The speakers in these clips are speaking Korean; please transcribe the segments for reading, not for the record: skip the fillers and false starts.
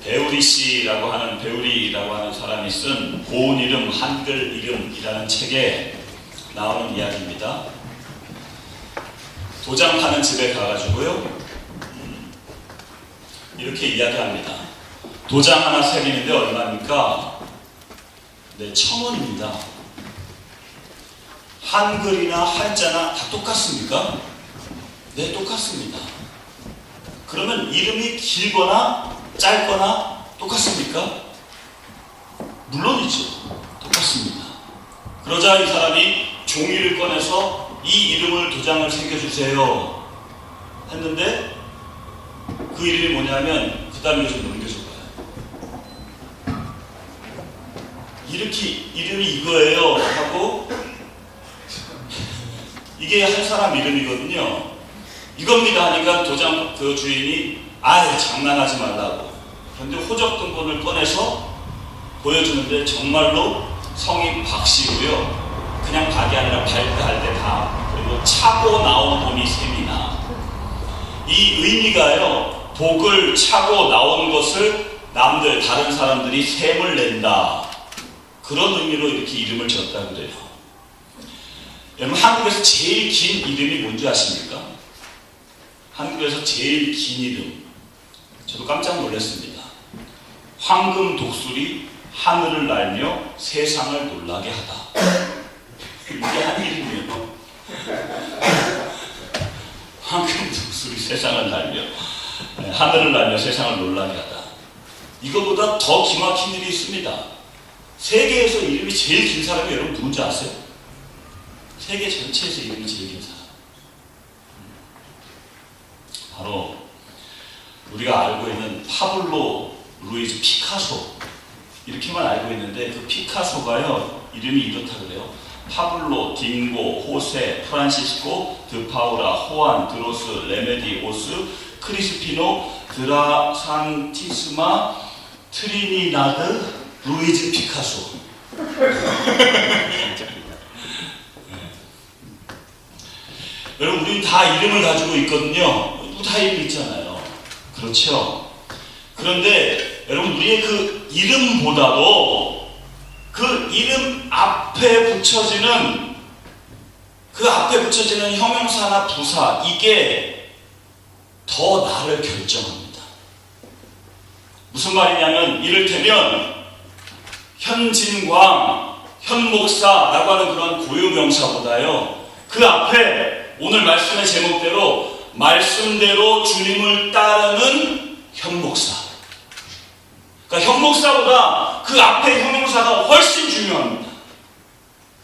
배우리라고 하는 사람이 쓴 고운 이름, 한글 이름이라는 책에 나오는 이야기입니다. 도장 파는 집에 가가지고요, 이렇게 이야기합니다. 도장 하나 새기는데 얼마입니까? 네, 1,000원입니다. 한글이나 한자나 다 똑같습니까? 네, 똑같습니다. 그러면 이름이 길거나 짧거나 똑같습니까? 물론이죠. 똑같습니다. 그러자 이 사람이 종이를 꺼내서 이 이름을 도장을 새겨주세요 했는데, 그 이름이 뭐냐면 그 다음에 좀 넘겨줘봐요. 이렇게 이름이 이거예요 하고, 이게 한 사람 이름이거든요. 이겁니다 하니까 도장 그 주인이 아유 장난하지 말라고. 그런데 호적등본을 꺼내서 보여주는데 정말로 성이 박씨고요. 그냥 박이 아니라 발표할 때 다, 그리고 차고 나온 돈이 셈이나. 이 의미가요, 복을 차고 나온 것을 다른 사람들이 셈을 낸다, 그런 의미로 이렇게 이름을 지었다고 그래요. 여러분, 한국에서 제일 긴 이름이 뭔지 아십니까? 한국에서 제일 긴 이름, 저도 깜짝 놀랐습니다. 황금 독수리 하늘을 날며 세상을 놀라게 하다. 이게 한 이름이에요. 황금 독수리 세상을 날며, 하늘을 날며 세상을 놀라게 하다. 이거보다 더 기막힌 일이 있습니다. 세계에서 이름이 제일 긴 사람이 여러분 누군지 아세요? 세계 전체에서 이름이 제일 긴 사람, 바로 우리가 알고 있는 파블로 루이즈 피카소, 이렇게만 알고 있는데, 그 피카소가요 이름이 이렇다 그래요. 파블로, 딩고, 호세, 프란시스코, 드파우라, 호안, 드로스, 레메디오스, 크리스피노, 드라산티스마, 트리니나드, 루이즈 피카소. 여러분, 우리는 다 이름을 가지고 있거든요. 다 이름 있잖아요. 그렇죠? 그런데 여러분, 우리의 그 이름보다도 그 이름 앞에 붙여지는 형용사나 부사, 이게 더 나를 결정합니다. 무슨 말이냐면, 이를테면 현진광, 현목사라고 하는 그런 고유명사보다요, 그 앞에 오늘 말씀의 제목대로 말씀대로 주님을 따르는 현목사, 그러니까 현목사보다 그 앞에 형용사가 훨씬 중요합니다.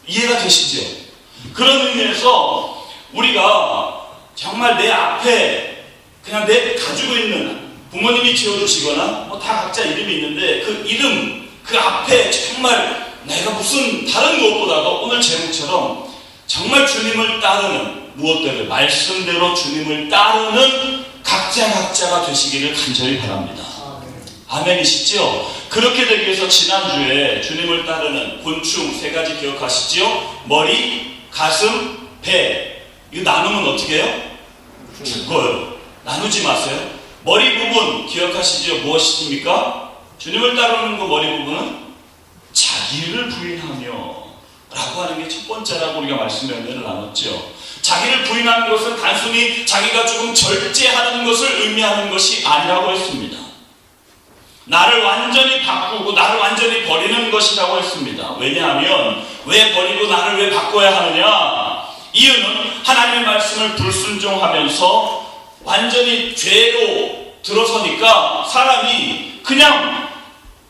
이해가 되시죠? 그런 의미에서 우리가 정말 내 앞에 그냥 내 가지고 있는, 부모님이 지어주시거나 뭐 다 각자 이름이 있는데, 그 이름 그 앞에 정말 내가 무슨 다른 무엇보다도 오늘 제목처럼 정말 주님을 따르는, 무엇대로 말씀대로 주님을 따르는 각자가 되시기를 간절히 바랍니다. 아멘이시죠? 그렇게 되기 위해서 지난주에 주님을 따르는 곤충 3가지 기억하시죠? 머리, 가슴, 배. 이거 나누면 어떻게 해요? 죽어요. 나누지 마세요. 머리 부분 기억하시죠? 무엇입니까? 주님을 따르는 그 머리 부분은 자기를 부인하며 라고 하는 게 첫 번째라고 우리가 말씀의 은혜를 나눴죠. 자기를 부인하는 것은 단순히 자기가 조금 절제하는 것을 의미하는 것이 아니라고 했습니다. 나를 완전히 바꾸고 나를 완전히 버리는 것이라고 했습니다. 왜냐하면 왜 버리고 나를 왜 바꿔야 하느냐? 이유는 하나님의 말씀을 불순종하면서 완전히 죄로 들어서니까 사람이 그냥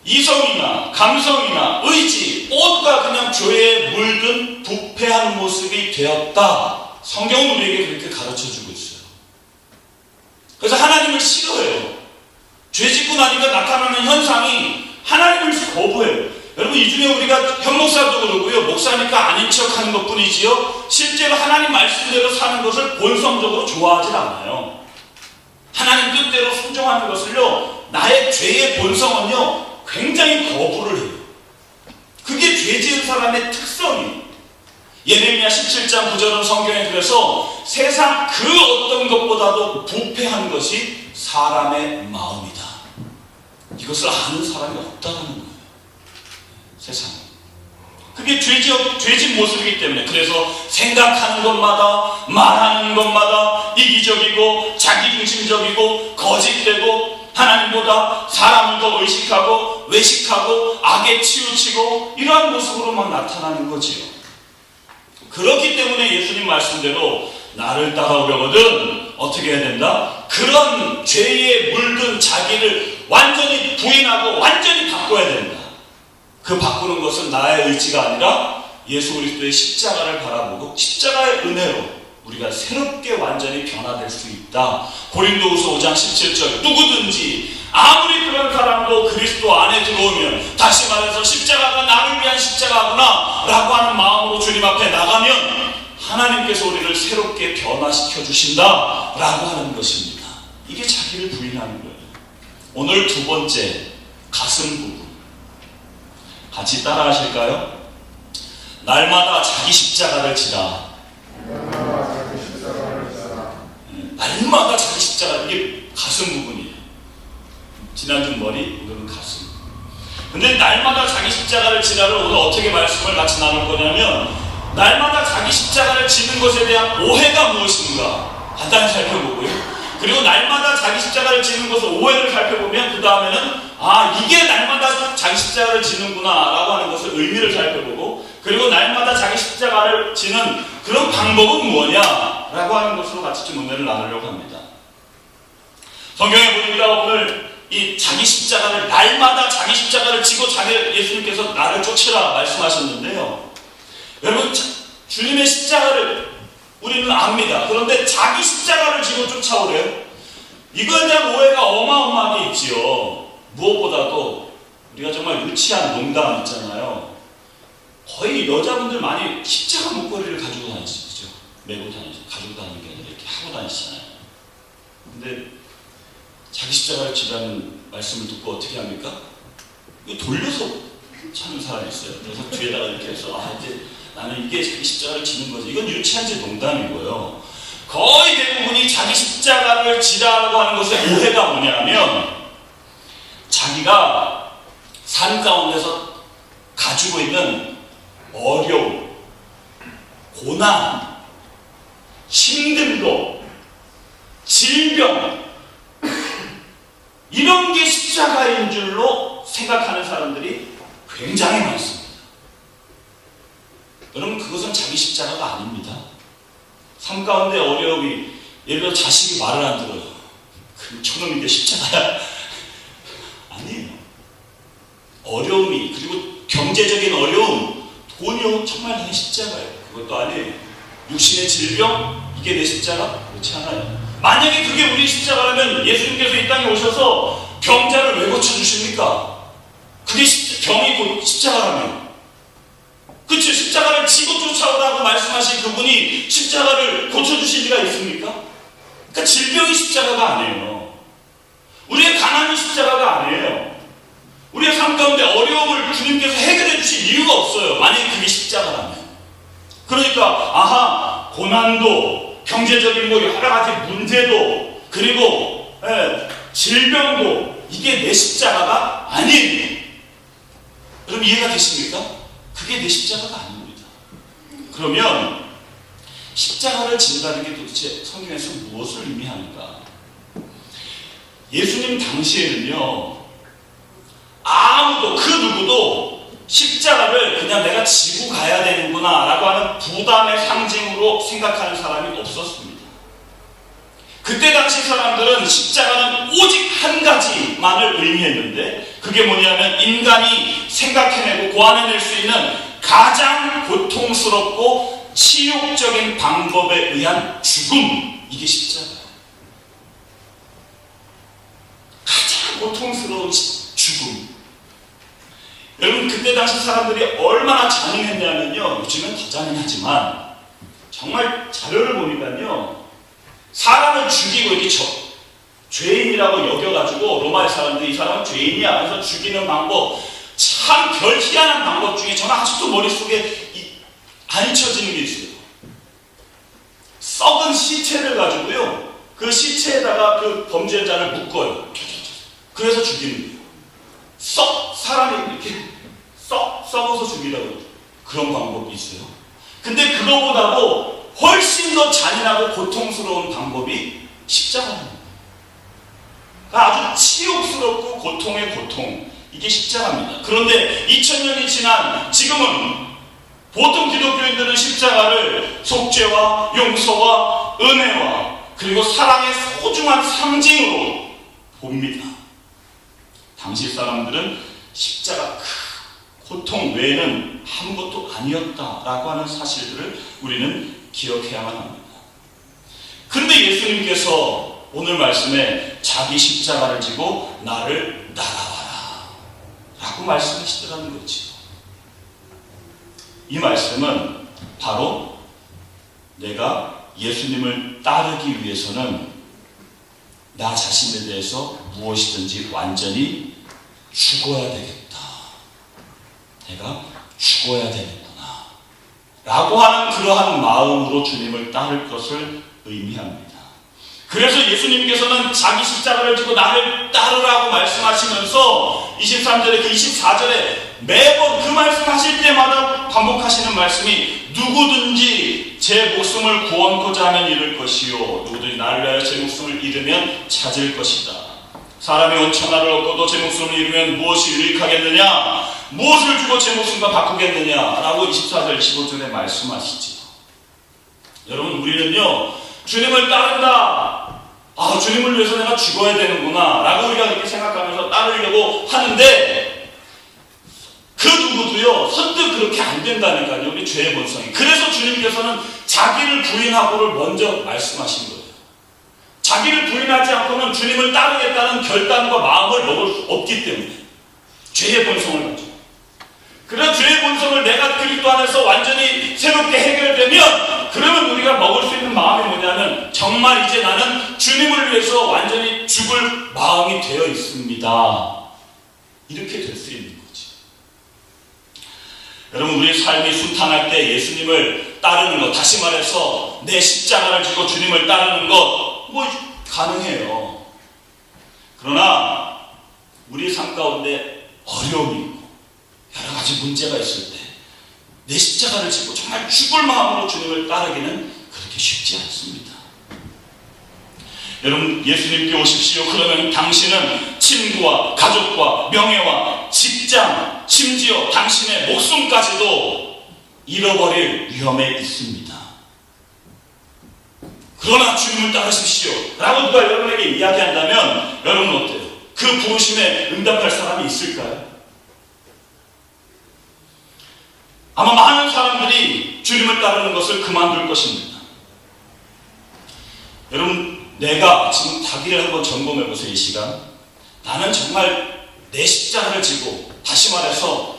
이성이나 감성이나 의지 모두가 그냥 죄에 물든 부패한 모습이 되었다. 성경은 우리에게 그렇게 가르쳐주고 있어요. 그래서 하나님을 싫어해요. 죄 짓고 나니까 나타나는 현상이 하나님을 거부해요. 여러분, 이 중에 우리가 현목사도 그러고요, 목사니까 아닌 척 하는 것 뿐이지요, 실제로 하나님 말씀대로 사는 것을 본성적으로 좋아하지 않아요. 하나님 뜻대로 순종하는 것을요, 나의 죄의 본성은요 굉장히 거부를 해요. 그게 죄 지은 사람의 특성이에요. 예레미야 17장 9절은 성경에 그래서 세상 그 어떤 것보다도 부패한 것이 사람의 마음이다. 이것을 아는 사람이 없다는 거예요. 세상에. 그게 죄진 모습이기 때문에. 그래서 생각하는 것마다, 말하는 것마다 이기적이고 자기중심적이고 거짓되고 하나님보다 사람을 더 의식하고 외식하고 악에 치우치고 이러한 모습으로 막 나타나는 거지요. 그렇기 때문에 예수님 말씀대로 나를 따라오려거든 어떻게 해야 된다? 그런 죄에 물든 자기를 완전히 부인하고 완전히 바꿔야 된다. 그 바꾸는 것은 나의 의지가 아니라 예수 그리스도의 십자가를 바라보고 십자가의 은혜로 우리가 새롭게 완전히 변화될 수 있다. 고린도후서 5장 17절 누구든지 아무리 그런 사람도 그리스도 안에 들어오면, 다시 말해서 십자가가 나를 위한 십자가구나 라고 하는 마음으로 주님 앞에 나가면 하나님께서 우리를 새롭게 변화시켜 주신다 라고 하는 것입니다. 이게 자기를 부인하는 거예요. 오늘 두 번째, 가슴 부분 같이 따라 하실까요? 날마다 자기 십자가를 지라. 날마다 자기 십자가, 이게 가슴 부분이에요. 지난주 머리, 오늘은 가슴. 근데 날마다 자기 십자가를 지라를 오늘 어떻게 말씀을 같이 나눌 거냐면, 날마다 자기 십자가를 지는 것에 대한 오해가 무엇인가 간단히 살펴보고요. 그리고 날마다 자기 십자가를 지는 것을 오해를 살펴보면 그 다음에는 이게 날마다 자기 십자가를 지는구나 라고 하는 것을 의미를 살펴보고, 그리고 날마다 자기 십자가를 지는 그런 방법은 뭐냐 라고 하는 것으로 같이 좀 은혜를 나누려고 합니다. 성경에 보니까 오늘 이 자기 십자가를, 날마다 자기 십자가를 지고 예수님께서 나를 쫓으라 말씀하셨는데요. 여러분, 주님의 십자가를 우리는 압니다. 그런데 자기 십자가를 지고 쫓아오래요. 이거에 대한 오해가 어마어마하게 있지요. 무엇보다도 우리가 정말 유치한 농담 있잖아요. 거의 여자분들 많이 십자가 목걸이를 가지고 다니시죠. 메고 다니죠. 가지고 다니는 게 아니라 이렇게 하고 다니시잖아요. 근데 자기 십자가를 지라는 말씀을 듣고 어떻게 합니까? 이거 돌려서 차는 사람이 있어요. 그래서 뒤에다가 이렇게 해서 이제 나는 이게 자기 십자가를 지는 거지. 이건 유치한 제 농담이고요. 거의 대부분이 자기 십자가를 지라고 하는 것의 오해가 뭐냐면, 자기가 삶 가운데서 가지고 있는 어려움, 고난, 힘든 거, 질병, 이런 게 십자가인 줄로 생각하는 사람들이 굉장히 많습니다. 여러분, 그것은 자기 십자가가 아닙니다. 삶 가운데 어려움이, 예를 들어 자식이 말을 안 들어요. 그 저놈인데 십자가야? 아니에요. 어려움이, 그리고 경제적인 어려움, 돈이요 정말 내 십자가예요. 그것도 아니에요. 육신의 질병, 이게 내 십자가? 그렇지 않아요. 만약에 그게 우리 십자가라면 예수님께서 이 땅에 오셔서 병자를 왜 고쳐주십니까? 그게 병이 곧 십자가라면. 그치? 십자가를 지고 쫓아오라고 말씀하신 그분이 십자가를 고쳐주실 리가 있습니까? 그러니까 질병이 십자가가 아니에요. 우리의 가난이 십자가가 아니에요. 우리의 삶 가운데 어려움을 주님께서 해결해 주실 이유가 없어요. 만약에 그게 십자가라면. 그러니까 고난도, 경제적인 여러 가지 문제도, 그리고 질병도 이게 내 십자가가 아니에요. 여러분, 이해가 되십니까? 그게 내 십자가가 아닙니다. 그러면 십자가를 진다는 게 도대체 성경에서 무엇을 의미하는가? 예수님 당시에는요, 아무도, 그 누구도 십자가를 그냥 내가 지고 가야 되는구나 라고 하는 부담의 상징으로 생각하는 사람이 없었습니다. 그때 당시 사람들은 십자가는 오직 한 가지만을 의미했는데, 그게 뭐냐면 인간이 생각해내고 고안해낼 수 있는 가장 고통스럽고 치욕적인 방법에 의한 죽음, 이게 십자가예요. 가장 고통스러운 죽음. 여러분, 그때 당시 사람들이 얼마나 잔인했냐면요, 요즘은 더 잔인하지만 정말 자료를 보니까요, 사람을 죽이고 이렇게 죄인이라고 여겨가지고 로마의 사람들이 이 사람은 죄인이야 해서 죽이는 방법, 참 별 희한한 방법 중에 저는 아직도 머릿속에 안 잊혀지는 게 있어요. 썩은 시체를 가지고요, 그 시체에다가 그 범죄자를 묶어요. 그래서 죽이는 거예요. 사람이 이렇게 썩어서 죽이라고 그런 방법이 있어요. 근데 그거보다도 훨씬 더 잔인하고 고통스러운 방법이 십자가입니다. 아주 치욕스럽고 고통의 고통, 이게 십자가입니다. 그런데 2000년이 지난 지금은 보통 기독교인들은 십자가를 속죄와 용서와 은혜와 그리고 사랑의 소중한 상징으로 봅니다. 당시 사람들은 십자가 고통 외에는 아무것도 아니었다라고 하는 사실들을 우리는 기억해야만 합니다. 그런데 예수님께서 오늘 말씀에 자기 십자가를 지고 나를 따라와라 라고 말씀하시더라는 거죠. 이 말씀은 바로 내가 예수님을 따르기 위해서는 나 자신에 대해서 무엇이든지 완전히 죽어야 되겠다. 내가 죽어야 되겠구나 라고 하는 그러한 마음으로 주님을 따를 것을 의미합니다. 그래서 예수님께서는 자기 십자가를 지고 나를 따르라고 말씀하시면서 23절에 그 24절에 매번 그 말씀하실 때마다 반복하시는 말씀이 누구든지 제 목숨을 구원코자 하면 잃을 것이요 누구든지 나를 위하여 제 목숨을 잃으면 찾을 것이다. 사람이 온천하를 얻고도 제 목숨을 잃으면 무엇이 유익하겠느냐, 무엇을 주고 제 목숨과 바꾸겠느냐 라고 24절 25절에 말씀하시죠. 여러분, 우리는요 주님을 따른다, 주님을 위해서 내가 죽어야 되는구나 라고 우리가 그렇게 생각하면서 따르려고 하는데 그 누구도요 선뜻 그렇게 안 된다니까요. 우리 죄의 본성이. 그래서 주님께서는 자기를 부인하고를 먼저 말씀하신 거예요. 자기를 부인하지 않고는 주님을 따르겠다는 결단과 마음을 먹을 수 없기 때문에 죄의 본성을 가지고. 그래서 죄의 본성을 내가 그리스도 안에서 완전히 새롭게 해결되면 그러면 우리가 먹을 수 있는 마음이 뭐냐면 정말 이제 나는 주님을 위해서 완전히 죽을 마음이 되어 있습니다. 이렇게 될 수 있는 거지. 여러분, 우리 삶이 순탄할 때 예수님을 따르는 것, 다시 말해서 내 십자가를 지고 주님을 따르는 것 뭐 가능해요. 그러나 우리 삶 가운데 어려움이 있고 여러 가지 문제가 있을 때 내 십자가를 지고 정말 죽을 마음으로 주님을 따르기는 그렇게 쉽지 않습니다. 여러분, 예수님께 오십시오. 그러면 당신은 친구와 가족과 명예와 직장, 심지어 당신의 목숨까지도 잃어버릴 위험에 있습니다. 그러나 주님을 따르십시오 라고 누가 여러분에게 이야기한다면 여러분은 어때요? 그 부르심에 응답할 사람이 있을까요? 아마 많은 사람들이 주님을 따르는 것을 그만둘 것입니다. 여러분, 내가 지금 자기를 한번 점검해 보세요. 이 시간 나는 정말 내 십자가를 지고, 다시 말해서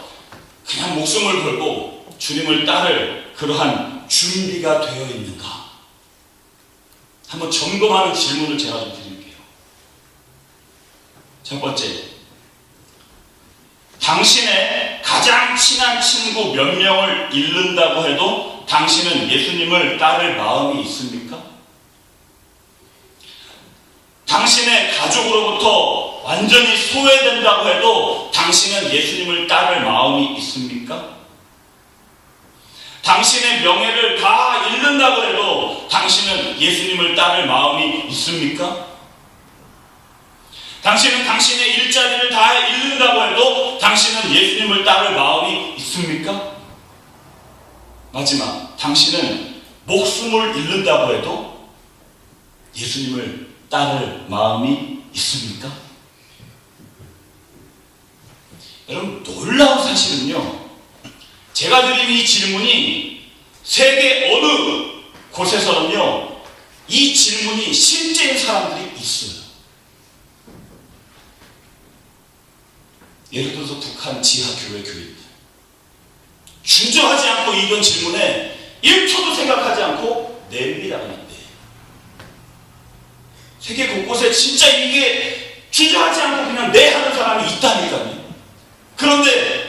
그냥 목숨을 걸고 주님을 따를 그러한 준비가 되어 있는가? 한번 점검하는 질문을 제가 좀 드릴게요. 첫 번째, 당신의 가장 친한 친구 몇 명을 잃는다고 해도 당신은 예수님을 따를 마음이 있습니까? 당신의 가족으로부터 완전히 소외된다고 해도 당신은 예수님을 따를 마음이 있습니까? 당신의 명예를 다 잃는다고 해도 당신은 예수님을 따를 마음이 있습니까? 당신은 당신의 일자리를 다 잃는다고 해도 당신은 예수님을 따를 마음이 있습니까? 마지막, 당신은 목숨을 잃는다고 해도 예수님을 따를 마음이 있습니까? 여러분, 놀라운 사실은요, 제가 드린 이 질문이 세계 어느 곳에서는요 이 질문이 실제인 사람들이 있어요. 예를 들어서 북한 지하교회 교인들 주저하지 않고 이런 질문에 1초도 생각하지 않고 냅니다가 있대. 세계 곳곳에 진짜 이게 주저하지 않고 그냥 네 하는 사람이 있다니까요. 그런데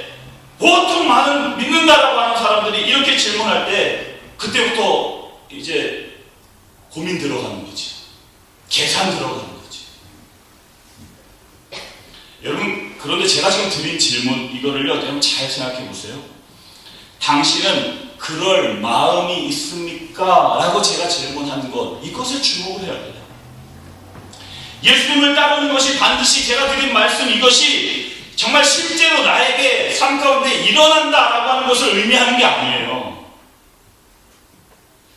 보통 많은 믿는다라고 하는 사람들이 이렇게 질문할 때 그때부터 이제 고민 들어가는 거지. 계산 들어가는 거지. 여러분, 그런데 제가 지금 드린 질문 이거를요, 여러분 잘 생각해 보세요. 당신은 그럴 마음이 있습니까? 라고 제가 질문한 것, 이것에 주목을 해야 돼요. 예수님을 따르는 것이 반드시 제가 드린 말씀 이것이 정말 실제로 나에게 삶 가운데 일어난다라고 하는 것을 의미하는 게 아니에요.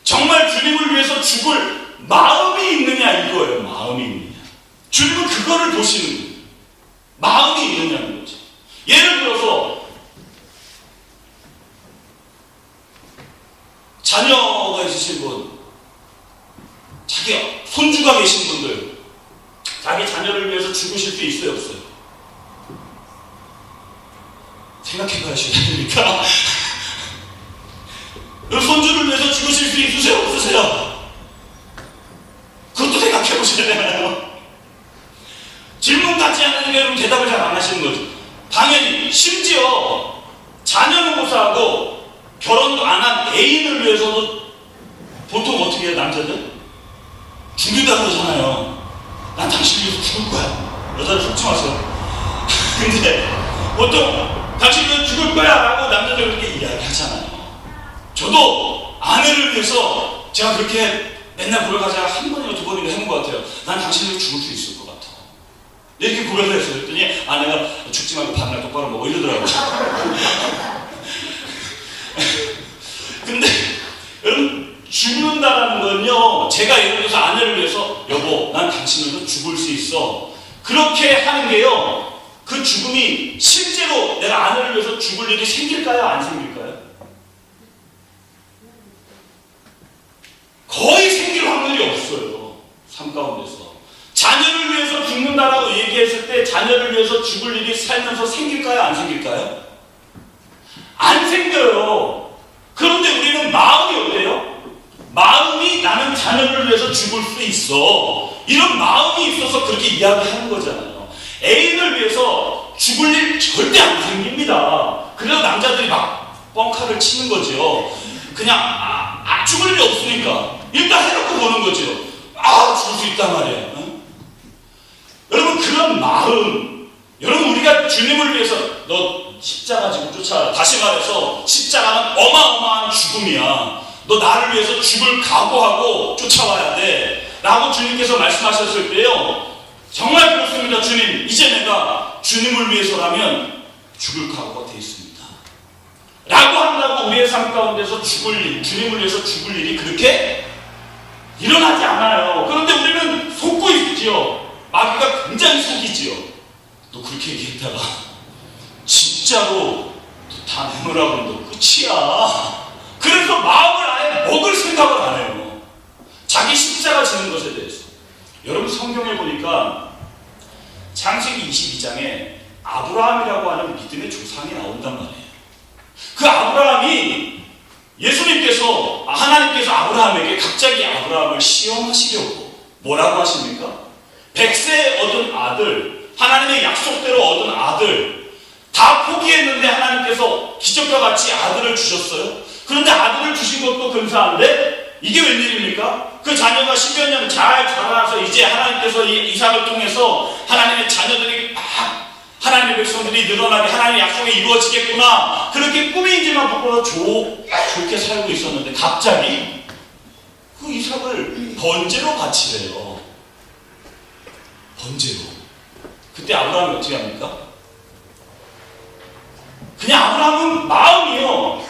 정말 주님을 위해서 죽을 마음이 있느냐 이거예요. 마음이 있느냐. 주님은 그거를 보시는 거예요. 마음이 있느냐는 거죠. 예를 들어서 자녀가 있으신 분, 자기 손주가 계신 분들, 자기 자녀를 위해서 죽으실 수 있어요, 없어요? 생각해봐야 됩니까? 손주를 위해서 죽으실 수 있으세요, 없으세요? 그것도 생각해보셔야 되나요? 질문 같지 않으니까 여러분 대답을 잘 안 하시는 거죠. 당연히 심지어 자녀는 고사하고 결혼도 안 한 애인을 위해서도 보통 어떻게 해요, 남자들? 죽는다 그러잖아요. 난 당신을 위해서 죽을 거야. 여자를 속지 마세요. 근데 보통 당신을 위해서 죽을 거야 라고 남자들 그렇게 이야기하잖아요. 저도 아내를 위해서 제가 그렇게 맨날 고백하자 한 번이나 두 번이나 해본 것 같아요. 난 당신을 위해서 죽을 수 있을 것 같아. 이렇게 고백을 했어요. 그랬더니 아내가 죽지 말고 밥이나 똑바로 먹어 이러더라고요. 근데 여러분 죽는다라는 건요, 제가 예를 들어서 아내를 위해서 여보 난 당신을 위해서 죽을 수 있어 그렇게 하는 게요, 그 죽음이 실제로 내가 아내를 위해서 죽을 일이 생길까요? 안 생길까요? 거의 생길 확률이 없어요. 삶 가운데서 자녀를 위해서 죽는다라고 얘기했을 때 자녀를 위해서 죽을 일이 살면서 생길까요? 안 생길까요? 안 생겨요. 그런데 우리는 마음이 어때요? 마음이 나는 자녀를 위해서 죽을 수 있어, 이런 마음이 있어서 그렇게 이야기하는 거잖아요. 애인을 위해서 죽을 일 절대 안 생깁니다. 그래서 남자들이 막 뻥카를 치는 거죠. 그냥 죽을 일이 없으니까 일단 해놓고 보는 거죠. 죽을 수 있단 말이에요. 응? 여러분 그런 마음, 여러분 우리가 주님을 위해서 너 십자가 지고 쫓아라. 다시 말해서 십자가는 어마어마한 죽음이야. 너 나를 위해서 죽을 각오하고 쫓아와야 돼 라고 주님께서 말씀하셨을 때요, 정말 그렇습니다. 주님, 이제 내가 주님을 위해서라면 죽을 각오가 되어 있습니다 라고 한다고 우리의 삶 가운데서 죽을 일, 주님을 위해서 죽을 일이 그렇게 일어나지 않아요. 그런데 우리는 속고 있지요. 마귀가 굉장히 속이지요. 너 그렇게 얘기했다가 진짜로 다 내놓으라고 하면 너 끝이야. 그래서 마음을 아예 먹을 생각을 안 해요. 자기 십자가 지는 것에 대해서. 여러분 성경에 보니까 창세기 22장에 아브라함이라고 하는 믿음의 조상이 나온단 말이에요. 그 아브라함이 예수님께서, 하나님께서 아브라함에게 갑자기 아브라함을 시험하시려고 뭐라고 하십니까? 100세 얻은 아들, 하나님의 약속대로 얻은 아들 다 포기했는데 하나님께서 기적과 같이 아들을 주셨어요. 그런데 아들을 주신 것도 근사한데 이게 웬일입니까? 그 자녀가 10여 년 잘 자라서 이제 하나님께서 이삭을 통해서 하나님의 자녀들이 막 하나님의 백성들이 늘어나게 하나님의 약속이 이루어지겠구나, 그렇게 꿈인지만 보고 좋게 살고 있었는데 갑자기 그 이삭을 번제로 바치래요. 번제로. 그때 아브라함이 어떻게 합니까? 그냥 아브라함은 마음이요,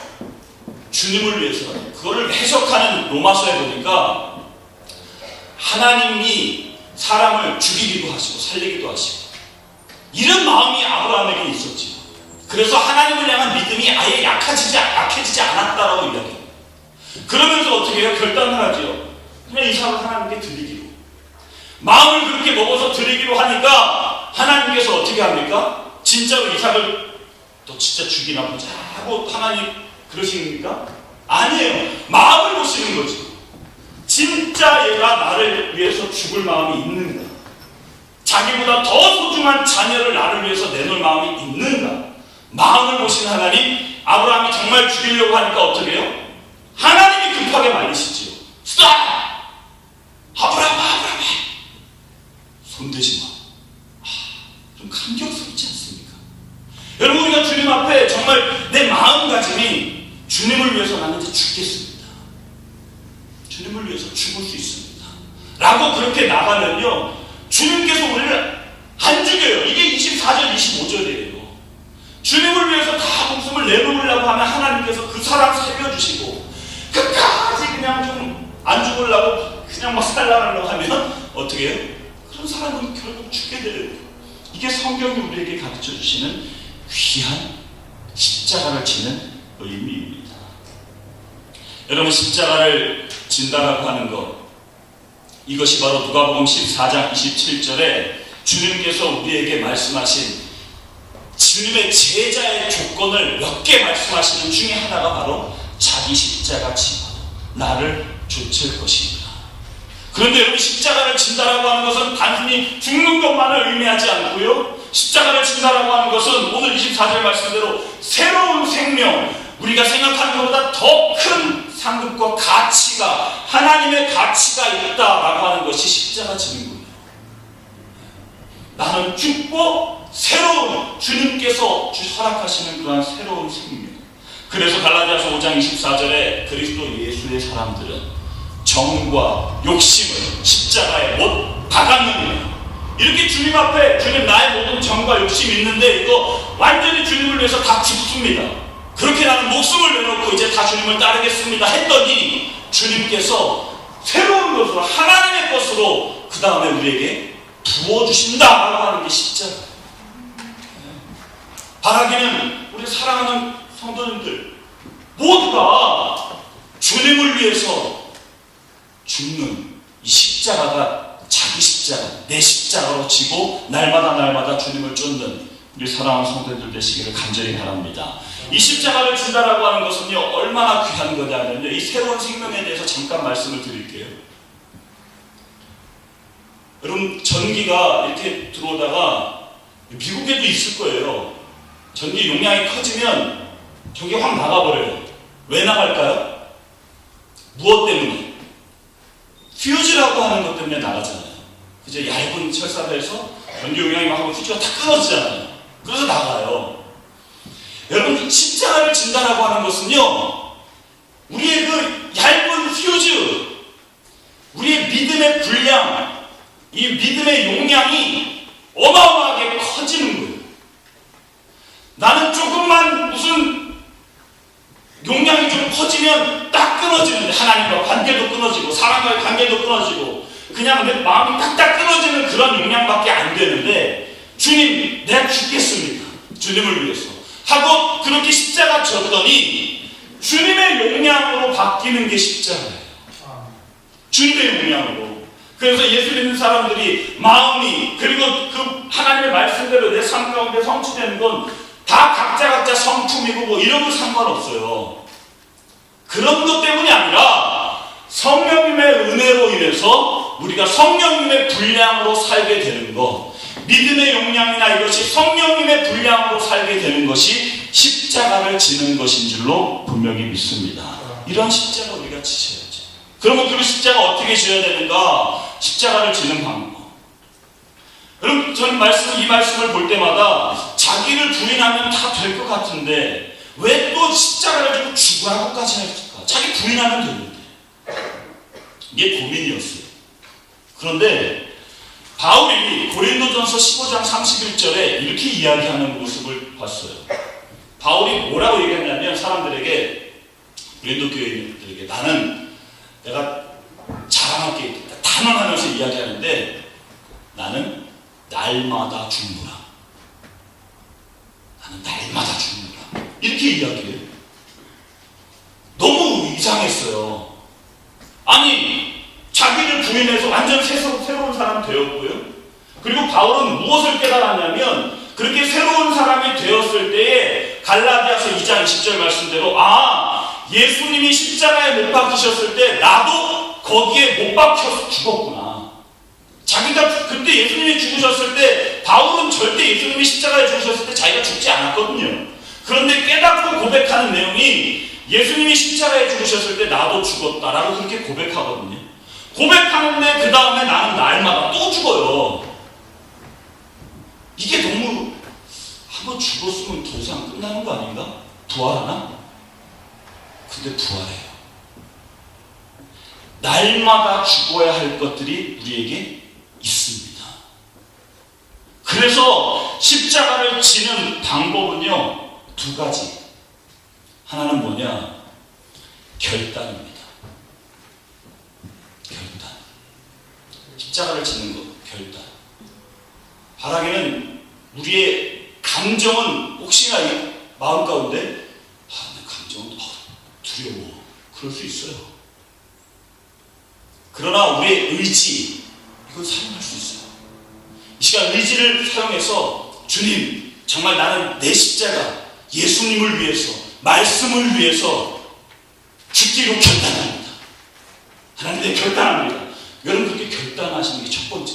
주님을 위해서. 그거를 해석하는 로마서에 보니까 하나님이 사람을 죽이기도 하시고 살리기도 하시고 이런 마음이 아브라함에게 있었지. 그래서 하나님을 향한 믿음이 아예 약해지지 않았다라고 이야기해요. 그러면서 어떻게 해요? 결단을 하죠. 그냥 이삭을 하나님께 드리기로. 마음을 그렇게 먹어서 드리기로 하니까 하나님께서 어떻게 합니까? 진짜로 이삭을 너 진짜 죽이나 보자 하고 하나님 그러십니까? 아니에요. 마음을 보시는 거죠. 진짜 얘가 나를 위해서 죽을 마음이 있는가? 자기보다 더 소중한 자녀를 나를 위해서 내놓을 마음이 있는가? 마음을 보시는 하나님, 아브라함이 정말 죽이려고 하니까 어떻게 해요? 하나님이 급하게 말리시지요. 스톱! 아브라함! 손대지 마. 좀 감격스럽지 않습니까? 죽을 수 있습니다. 라고 그렇게 나가면요, 주님께서 우리를 안 죽여요. 이게 24절, 25절이에요. 주님을 위해서 다 목숨을 내놓으려고 하면 하나님께서 그 사람 살려주시고, 끝까지 그냥 좀 안 죽으려고 그냥 막 살라고 하면 어떻게 해요? 그런 사람은 결국 죽게 돼요. 이게 성경이 우리에게 가르쳐 주시는 귀한 십자가를 지는 의미입니다. 여러분, 십자가를 진다라고 하는 것, 이것이 바로 누가복음 14장 27절에 주님께서 우리에게 말씀하신 주님의 제자의 조건을 몇 개 말씀하시는 중에 하나가 바로 자기 십자가 지고 나를 좇을 것입니다. 그런데 여러분, 십자가를 진다라고 하는 것은 단순히 죽는 것만을 의미하지 않고요, 십자가를 진다라고 하는 것은 오늘 24절 말씀대로 새로운 생명, 우리가 생각하는 것보다 더 큰 상급과 가치가, 하나님의 가치가 있다라고 하는 것이 십자가 지는 거예요. 나는 죽고 새로운, 주님께서 허락하시는 그러한 새로운 생명. 그래서 갈라디아서 5장 24절에 그리스도 예수의 사람들은 정과 욕심을 십자가에 못 박았느니라. 이렇게 주님 앞에, 주님 나의 모든 정과 욕심이 있는데 이거 완전히 주님을 위해서 다 죽습니다. 그렇게 나는 목숨을 내놓고 이제 다 주님을 따르겠습니다 했더니 주님께서 새로운 것으로, 하나님의 것으로 그 다음에 우리에게 부어주신다라고 하는 게 십자가예요. 바라기는 우리 사랑하는 성도님들 모두가 주님을 위해서 죽는 이 십자가가 자기 십자가, 내 십자가로 지고 날마다 주님을 쫓는 우리 사랑하는 성도님들 되시기를 간절히 바랍니다. 이 십자가를 진다라고 하는 것은요, 얼마나 귀한 거냐면요, 이 새로운 생명에 대해서 잠깐 말씀을 드릴게요. 여러분, 전기가 이렇게 들어오다가 미국에도 있을 거예요. 전기 용량이 커지면 전기가 확 나가버려요. 왜 나갈까요? 무엇 때문에? 퓨즈라고 하는 것 때문에 나가잖아요. 그죠? 얇은 철사에서 전기 용량이 막 하면 퓨즈가 다 끊어지잖아요. 그래서 나가요. 여러분, 십자가를 진다라고 하는 것은요, 우리의 그 얇은 퓨즈, 우리의 믿음의 분량, 이 믿음의 용량이 어마어마하게 커지는 거예요. 나는 조금만 무슨 용량이 좀 커지면 딱 끊어지는데, 하나님과 관계도 끊어지고 사람과의 관계도 끊어지고 그냥 내 마음이 딱딱 끊어지는 그런 용량밖에 안 되는데, 주님 내가 죽겠습니다, 주님을 위해서 하고 그렇게 십자가 졌더니 주님의 용량으로 바뀌는 게 십자가예요. 주님의 용량으로. 그래서 예수 믿는 사람들이 마음이, 그리고 그 하나님의 말씀대로 내 삶 가운데 성취되는 건 다 각자 성품이고 뭐 이런 거 상관없어요. 그런 것 때문이 아니라 성령님의 은혜로 인해서 우리가 성령님의 분량으로 살게 되는 것, 믿음의 용량이나 이것이 성령님의 분량으로 살게 되는 것이 십자가를 지는 것인 줄로 분명히 믿습니다. 이런 십자가 우리가 지셔야죠. 그러면 그 십자가 어떻게 지어야 되는가? 십자가를 지는 방법. 여러분, 저는 이 말씀을 볼 때마다 자기를 부인하면 다 될 것 같은데 왜 또 십자가를 지고 죽으라고까지 할까? 자기 부인하면 되는데. 이게 고민이었어요. 그런데 바울이 고린도전서 15장 31절에 이렇게 이야기하는 모습을 봤어요. 바울이 뭐라고 얘기했냐면, 사람들에게, 고린도 교회인들에게, 나는 내가 자랑할 게 있다, 단언하면서 이야기하는데, 나는 날마다 죽노라. 나는 날마다 죽노라. 이렇게 이야기해요. 너무 이상했어요. 아니, 자기를 부인해서 완전 새로운 사람 되었고요. 그리고 바울은 무엇을 깨달았냐면, 그렇게 새로운 사람이 되었을 때에 갈라디아서 2장 20절 말씀대로, 예수님이 십자가에 못 박히셨을 때 나도 거기에 못 박혀서 죽었구나. 자기가 그때 예수님이 죽으셨을 때, 바울은 절대 예수님이 십자가에 죽으셨을 때 자기가 죽지 않았거든요. 그런데 깨닫고 고백하는 내용이, 예수님이 십자가에 죽으셨을 때 나도 죽었다라고 그렇게 고백하거든요. 고백하는데 그 다음에 나는 날마다 또 죽어요. 이게 너무, 한번 죽었으면 더 이상 끝나는 거 아닌가? 부활하나? 근데 부활해요. 날마다 죽어야 할 것들이 우리에게 있습니다. 그래서 십자가를 지는 방법은요, 두 가지. 하나는 뭐냐? 결단입니다. 결단. 십자가를 지는 것, 결단. 바라기는 우리의 감정은 혹시나 마음 가운데 내 감정은 두려워. 그럴 수 있어요. 그러나 우리의 의지, 이걸 사용할 수 있어요. 이 시간 의지를 사용해서 주님, 정말 나는 내 십자가, 예수님을 위해서, 말씀을 위해서 죽기로 결단합니다. 하나님께 결단합니다. 여러분 그렇게 결단하시는 게 첫 번째.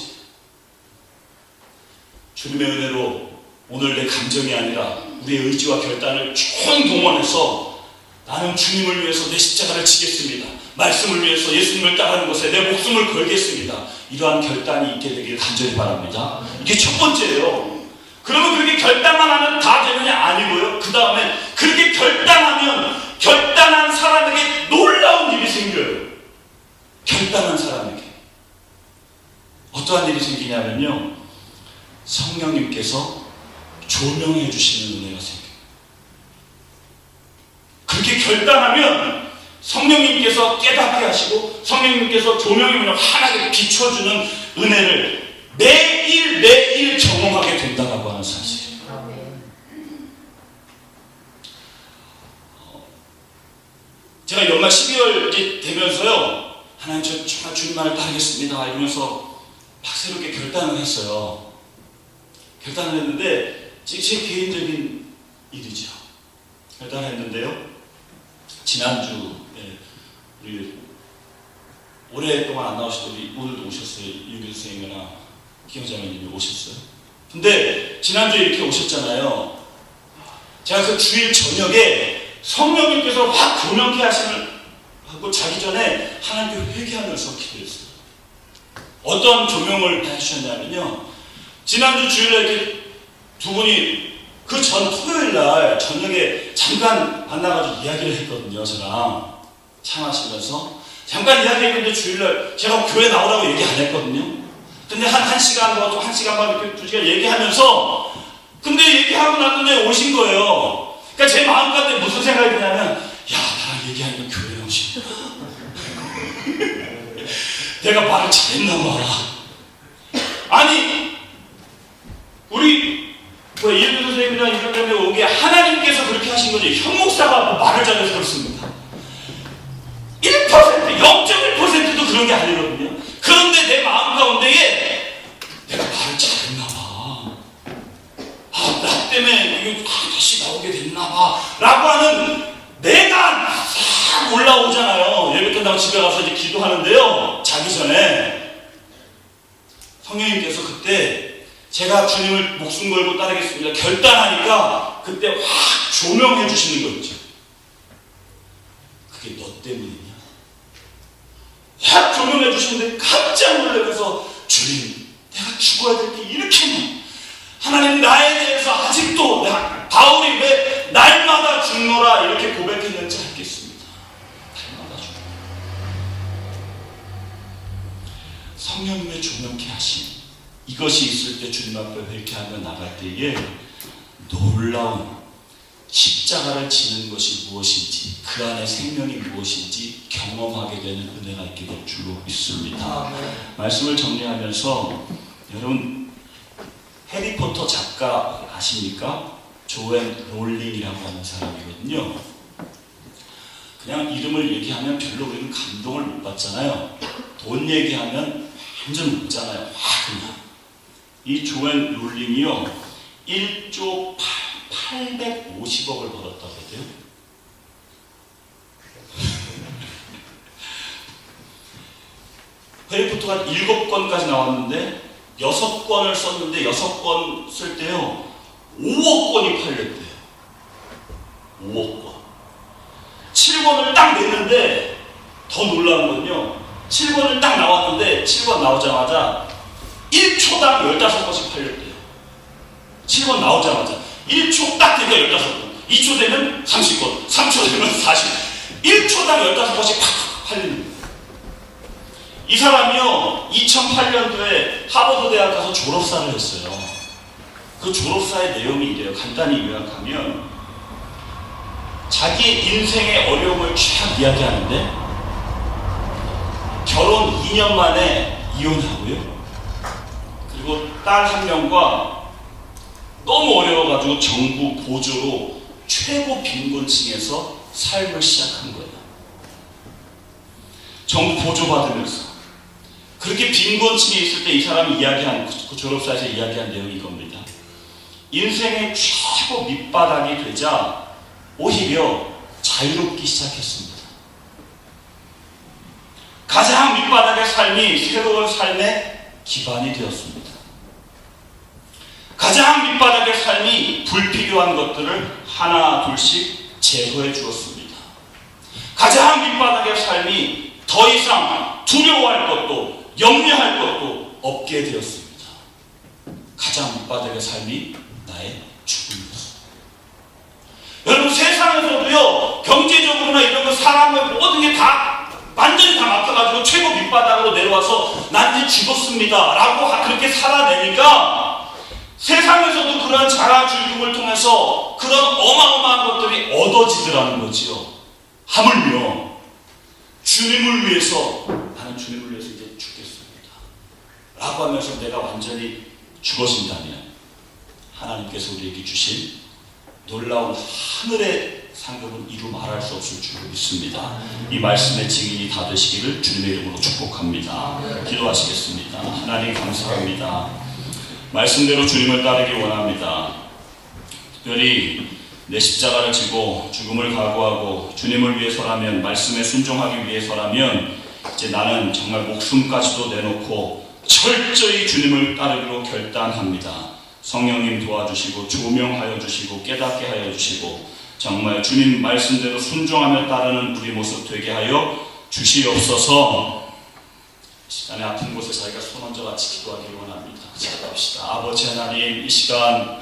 주님의 은혜로 오늘 내 감정이 아니라 우리의 의지와 결단을 총동원해서 나는 주님을 위해서 내 십자가를 지겠습니다. 말씀을 위해서 예수님을 따르는 것에 내 목숨을 걸겠습니다. 이러한 결단이 있게 되기를 간절히 바랍니다. 이게 첫 번째예요. 그러면 그렇게 결단만 하면 다 되느냐? 아니고요. 그 다음에 그렇게 결단하면 결단한 사람에게 놀라운 일이 생겨요. 결단한 사람에게 어떠한 일이 생기냐면요, 성령님께서 조명해 주시는 은혜가 생겨요. 그렇게 결단하면 성령님께서 깨닫게 하시고 성령님께서 조명의 문을 환하게 비춰주는 은혜를 매일 경험하게 된다고 하는 사실이에요. 제가 연말 12월 되면서요, 하나님 저 정말 주님만을 따르겠습니다 이러면서 막 새롭게 결단을 했어요. 결단을 했는데 제 개인적인 일이죠. 결단을 했는데요, 지난주 우리 오랫동안 안 나오시던 우리 오늘도 오셨어요. 유길 선생님이나 기영자매님이 오셨어요. 근데 지난주에 이렇게 오셨잖아요. 제가 그 주일 저녁에 성령님께서 확 조명케 하고 자기 전에 하나님께 회개하면서 기도했어요. 어떤 조명을 해주셨냐면요, 지난주 주일날 이렇게 두 분이 그 전 토요일날 저녁에 잠깐 만나가지고 이야기를 했거든요. 저랑 차 마시면서 잠깐 이야기했는데 주일날 제가 교회 나오라고 얘기 안 했거든요. 근데 한 시간 반, 1시간 반 이렇게 2시간 얘기하면서 근데 얘기하고 난 뒤에 오신 거예요. 그러니까 제 마음 가운데 무슨 생각이 드냐면, 야, 나랑 얘기하니까 교회 나오시구나. 내가 말을 잘했나 봐. 아니, 우리 이은주 선생님이나 이런데 오게 하나님께서 그렇게 하신 거지, 현 목사가 말을 잘해서 그렇습니다. 1%, 0.1%도 그런 게 아니거든요. 그런데 내 마음 가운데에 내가 말을 잘했나 봐. 나 때문에 이게 다시 나오게 됐나 봐. 라고 하는 내가 싹 올라오잖아요. 예배 끝나고 집에 가서 이제 기도하는데요, 자기 전에 성령님께서 그때 제가 주님을 목숨 걸고 따르겠습니다 결단하니까 그때 확 조명해 주시는 거 있죠. 그게 너 때문이냐? 확 조명해 주시는데 깜짝 놀라면서, 주님, 내가 죽어야 될 게 이렇게 많아. 하나님, 나에 대해서 아직도 바울이 왜 날마다 죽노라 이렇게 고백했는지 알겠습니다. 날마다 죽노라. 성령님의 조명케 하심, 이것이 있을 때 주님 앞에 회개하며 나갈 때에 놀라운 십자가를 지는 것이 무엇인지, 그 안에 생명이 무엇인지 경험하게 되는 은혜가 있게 될 줄로 믿습니다. 말씀을 정리하면서, 여러분 해리포터 작가 아십니까? 조앤 롤링이라고 하는 사람이거든요. 그냥 이름을 얘기하면 별로 우리는 감동을 못 받잖아요. 돈 얘기하면 완전 웃잖아요. 그냥 이 조앤 롤링이요, 1조 850억을 벌었다고 해요. 해리포터가 7권까지 나왔는데 6권을 썼는데 6권 쓸 때요 5억 권이 팔렸대요. 5억 권. 7권을 딱 냈는데 더 놀라운 건요, 7권을 딱 나왔는데 7권 나오자마자 1초당 15권씩 팔렸대요. 7권 나오자마자 1초 딱 되니까 15권, 2초 되면 30권, 3초 되면 40, 1초당 15권씩 팍팍 팔리는 거예요. 이 사람이요 2008년도에 하버드 대학 가서 졸업사를 했어요. 그 졸업사의 내용이 이래요. 간단히 요약하면 자기 인생의 어려움을 쫙 이야기하는데 결혼 2년 만에 이혼하고요. 그리고 딸 한 명과 너무 어려워가지고 정부 보조로 최고 빈곤층에서 삶을 시작한 거예요. 정부 보조받으면서. 그렇게 빈곤층에 있을 때 이 사람이 이야기한, 그 졸업사에서 이야기한 내용이 이겁니다. 인생의 최고 밑바닥이 되자 오히려 자유롭기 시작했습니다. 가장 밑바닥의 삶이 새로운 삶의 기반이 되었습니다. 가장 밑바닥의 삶이 불필요한 것들을 하나 둘씩 제거해 주었습니다. 가장 밑바닥의 삶이 더 이상 두려워할 것도 염려할 것도 없게 되었습니다. 가장 밑바닥의 삶이 나의 죽음이었습니다. 여러분 세상에서도요 경제적으로나 이런 거 사람의 모든 게 다 완전히 다 막혀가지고 최고 밑바닥으로 내려와서 난 이제 죽었습니다 라고 그렇게 살아내니까 세상에서도 그런 자라줄금을 통해서 그런 어마어마한 것들이 얻어지더라는 거지요. 하물며 주님을 위해서 나는 주님을 위해서 이제 죽겠습니다 라고 하면서 내가 완전히 죽어진다면 하나님께서 우리에게 주신 놀라운 하늘의 상급은 이루 말할 수 없을 줄 믿습니다. 이 말씀의 증인이 다 되시기를 주님의 이름으로 축복합니다. 기도하시겠습니다. 하나님 감사합니다. 말씀대로 주님을 따르기 원합니다. 특별히 내 십자가를 지고 죽음을 각오하고 주님을 위해서라면, 말씀에 순종하기 위해서라면 이제 나는 정말 목숨까지도 내놓고 철저히 주님을 따르기로 결단합니다. 성령님 도와주시고 조명하여 주시고 깨닫게 하여 주시고 정말 주님 말씀대로 순종하며 따르는 우리 모습 되게 하여 주시옵소서. 시간에 아픈 곳에 자기가 손 얹어 같이 기도하기를 원합니다. 기도합시다. 아버지 하나님, 이 시간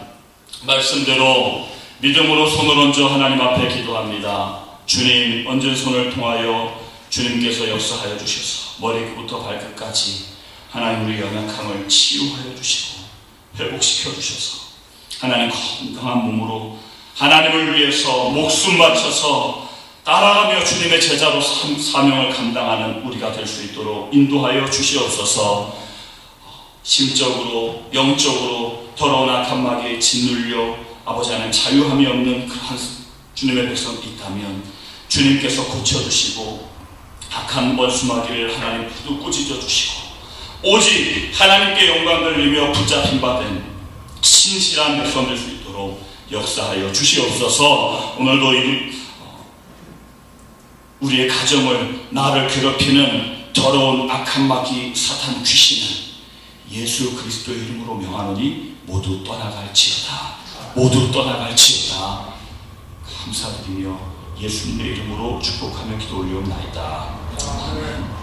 말씀대로 믿음으로 손을 얹어 하나님 앞에 기도합니다. 주님 얹은 손을 통하여 주님께서 역사하여 주셔서 머리부터 발끝까지 하나님 우리 연약함을 치유하여 주시고 회복시켜 주셔서 하나님 건강한 몸으로 하나님을 위해서 목숨 바쳐서 따라가며 주님의 제자로 사명을 감당하는 우리가 될 수 있도록 인도하여 주시옵소서. 심적으로 영적으로 더러운 악한 마귀에 짓눌려 아버지 하나님 자유함이 없는 그러한 주님의 백성이 있다면 주님께서 고쳐주시고 악한 원수마귀를 하나님 모두 꾸짖어 주시고 오직 하나님께 영광 돌리며 붙잡힌 바 된 신실한 백성 될 수 있도록 역사하여 주시옵소서. 오늘도 우리의 가정을 나를 괴롭히는 더러운 악한 마귀 사탄 귀신은 예수 그리스도의 이름으로 명하노니 모두 떠나갈지어다. 모두 떠나갈지어다. 감사드리며 예수님의 이름으로 축복하며 기도 올리옵나이다. 아멘.